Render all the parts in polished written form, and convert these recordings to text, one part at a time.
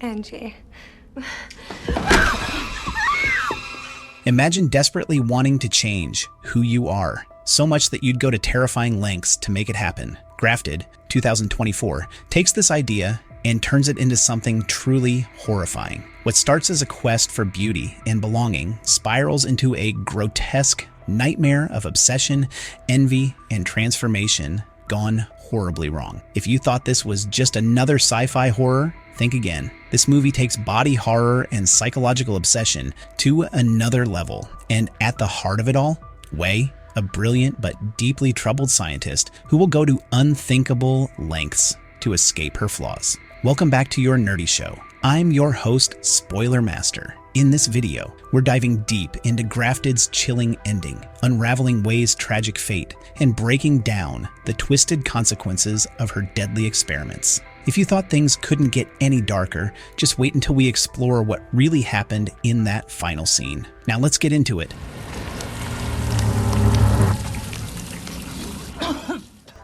Angie. Imagine desperately wanting to change who you are, so much that you'd go to terrifying lengths to make it happen. Grafted, 2024, takes this idea and turns it into something truly horrifying. What starts as a quest for beauty and belonging spirals into a grotesque nightmare of obsession, envy, and transformation gone horribly wrong. If you thought this was just another sci-fi horror, think again. This movie takes body horror and psychological obsession to another level. And at the heart of it all, Wei, a brilliant but deeply troubled scientist who will go to unthinkable lengths to escape her flaws. Welcome back to your nerdy show. I'm your host, Spoiler Master. In this video, we're diving deep into Grafted's chilling ending, unraveling Wei's tragic fate, and breaking down the twisted consequences of her deadly experiments. If you thought things couldn't get any darker, just wait until we explore what really happened in that final scene. Now let's get into it.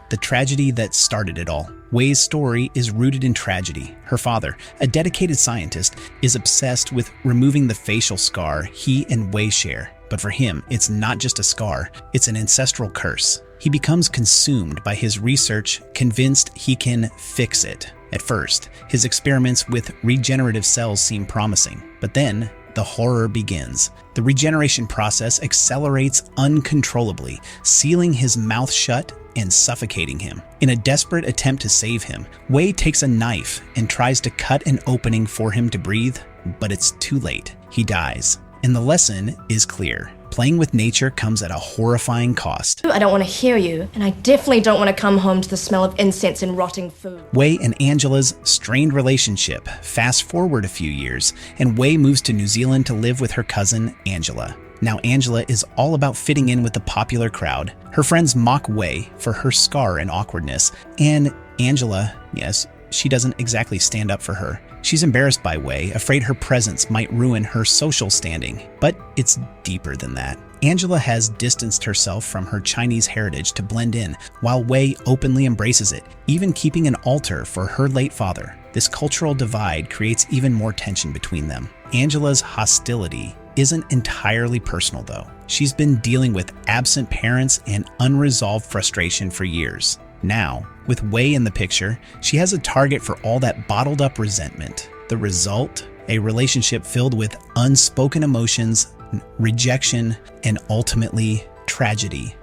The tragedy that started it all. Wei's story is rooted in tragedy. Her father, a dedicated scientist, is obsessed with removing the facial scar he and Wei share. But for him, it's not just a scar, it's an ancestral curse. He becomes consumed by his research, convinced he can fix it. At first, his experiments with regenerative cells seem promising, but then the horror begins. The regeneration process accelerates uncontrollably, sealing his mouth shut and suffocating him. In a desperate attempt to save him, Wei takes a knife and tries to cut an opening for him to breathe, but it's too late. He dies. And the lesson is clear. Playing with nature comes at a horrifying cost. I don't want to hear you, and I definitely don't want to come home to the smell of incense and rotting food. Wei and Angela's strained relationship fast forward a few years, and Wei moves to New Zealand to live with her cousin, Angela. Now Angela is all about fitting in with the popular crowd. Her friends mock Wei for her scar and awkwardness, and Angela, yes, she doesn't exactly stand up for her. She's embarrassed by Wei, afraid her presence might ruin her social standing. But it's deeper than that. Angela has distanced herself from her Chinese heritage to blend in, while Wei openly embraces it, even keeping an altar for her late father. This cultural divide creates even more tension between them. Angela's hostility isn't entirely personal though. She's been dealing with absent parents and unresolved frustration for years. Now, with Wei in the picture, she has a target for all that bottled up resentment. The result? A relationship filled with unspoken emotions, rejection, and ultimately tragedy.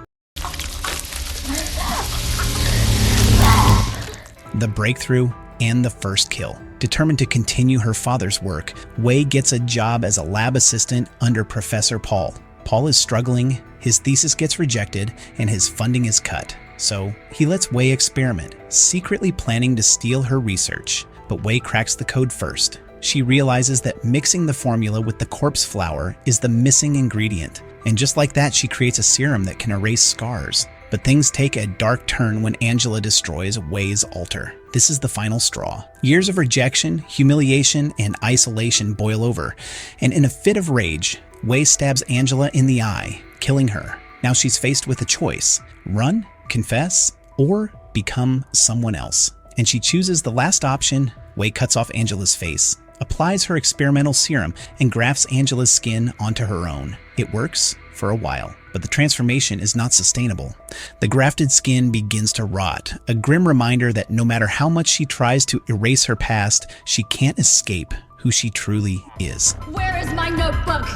The breakthrough and the first kill. Determined to continue her father's work, Wei gets a job as a lab assistant under Professor Paul. Paul is struggling, his thesis gets rejected, and his funding is cut. So he lets Wei experiment, secretly planning to steal her research. But Wei cracks the code first. She realizes that mixing the formula with the corpse flower is the missing ingredient. And just like that, she creates a serum that can erase scars. But things take a dark turn when Angela destroys Wei's altar. This is the final straw. Years of rejection, humiliation, and isolation boil over. And in a fit of rage, Wei stabs Angela in the eye, killing her. Now she's faced with a choice: run, confess, or become someone else. And she chooses the last option. Wei cuts off Angela's face, applies her experimental serum, and grafts Angela's skin onto her own. It works for a while, but the transformation is not sustainable. The grafted skin begins to rot, a grim reminder that no matter how much she tries to erase her past, she can't escape who she truly is. Where is my notebook?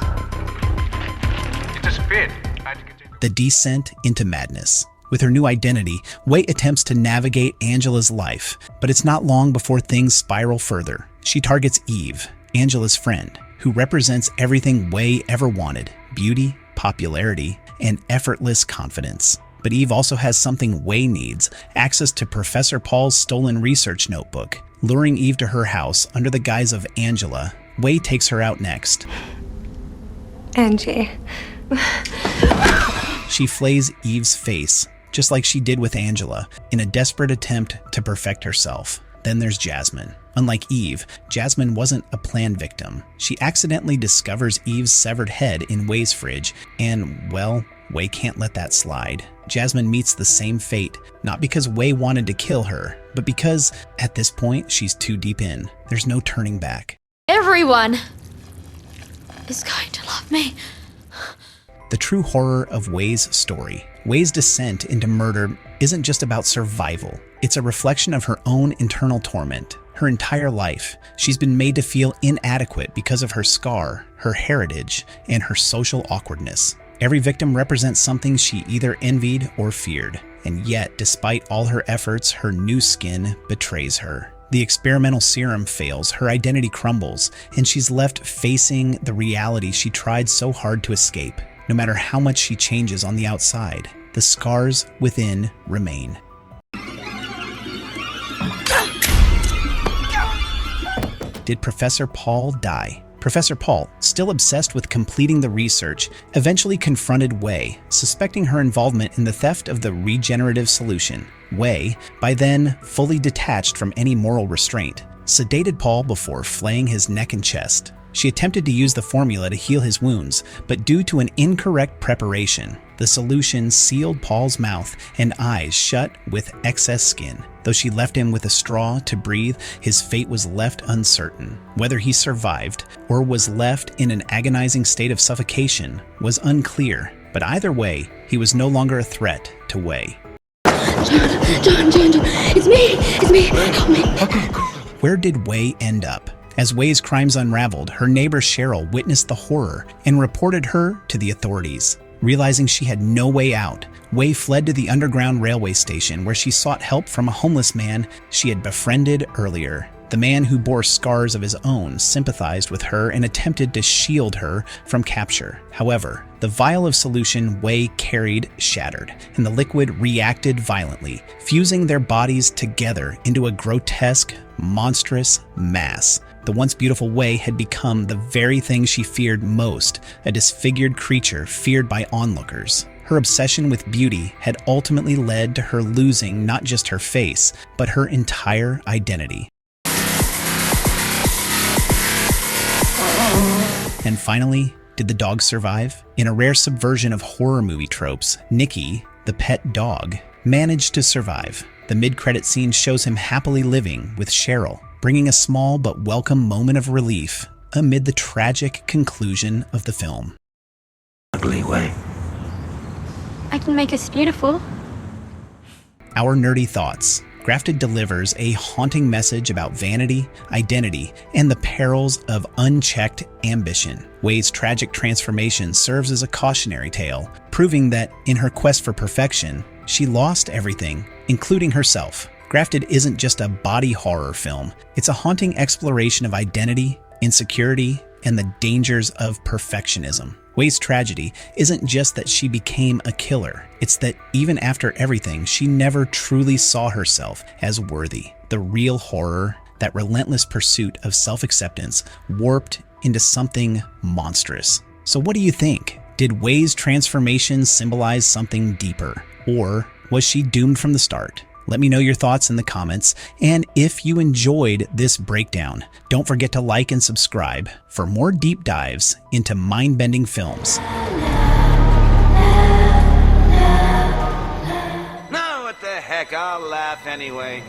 It disappeared. The descent into madness. With her new identity, Wei attempts to navigate Angela's life, but it's not long before things spiral further. She targets Eve, Angela's friend, who represents everything Wei ever wanted: beauty, popularity, and effortless confidence. But Eve also has something Wei needs: access to Professor Paul's stolen research notebook. Luring Eve to her house under the guise of Angela, Wei takes her out next. Angie. She flays Eve's face, just like she did with Angela, in a desperate attempt to perfect herself. Then there's Jasmine, Unlike Eve, Jasmine wasn't a planned victim. She accidentally discovers Eve's severed head in Way's fridge, and, well, Way can't let that slide. Jasmine meets the same fate, not because Way wanted to kill her, but because, at this point, she's too deep in. There's no turning back. Everyone is going to love me. The true horror of Way's story. Way's descent into murder isn't just about survival. It's a reflection of her own internal torment. Her entire life, she's been made to feel inadequate because of her scar, her heritage, and her social awkwardness. Every victim represents something she either envied or feared. And yet, despite all her efforts, her new skin betrays her. The experimental serum fails, her identity crumbles, and she's left facing the reality she tried so hard to escape. No matter how much she changes on the outside, the scars within remain. Did Professor Paul die? Professor Paul, still obsessed with completing the research, eventually confronted Way, suspecting her involvement in the theft of the regenerative solution. Way, by then fully detached from any moral restraint, sedated Paul before flaying his neck and chest. She attempted to use the formula to heal his wounds, but due to an incorrect preparation, the solution sealed Paul's mouth and eyes shut with excess skin. Though she left him with a straw to breathe, his fate was left uncertain. Whether he survived or was left in an agonizing state of suffocation was unclear, but either way, he was no longer a threat to Way. John, it's me, help me. Where did Way end up? As Way's crimes unraveled, her neighbor Cheryl witnessed the horror and reported her to the authorities. Realizing she had no way out, Way fled to the underground railway station where she sought help from a homeless man she had befriended earlier. The man, who bore scars of his own, sympathized with her and attempted to shield her from capture. However, the vial of solution Way carried shattered, and the liquid reacted violently, fusing their bodies together into a grotesque, monstrous mass. The once beautiful Way had become the very thing she feared most, a disfigured creature feared by onlookers. Her obsession with beauty had ultimately led to her losing not just her face, but her entire identity. And finally, did the dog survive? In a rare subversion of horror movie tropes, Nicky, the pet dog, managed to survive. The mid-credit scene shows him happily living with Cheryl, bringing a small but welcome moment of relief amid the tragic conclusion of the film. Ugly Way. I can make us beautiful. Our nerdy thoughts. Grafted delivers a haunting message about vanity, identity, and the perils of unchecked ambition. Way's tragic transformation serves as a cautionary tale, proving that in her quest for perfection, she lost everything, including herself. Grafted isn't just a body horror film, it's a haunting exploration of identity, insecurity, and the dangers of perfectionism. Way's tragedy isn't just that she became a killer, it's that even after everything, she never truly saw herself as worthy. The real horror, that relentless pursuit of self-acceptance, warped into something monstrous. So what do you think? Did Way's transformation symbolize something deeper? Or was she doomed from the start? Let me know your thoughts in the comments, and if you enjoyed this breakdown, don't forget to like and subscribe for more deep dives into mind-bending films. Now what the heck, I'll laugh anyway.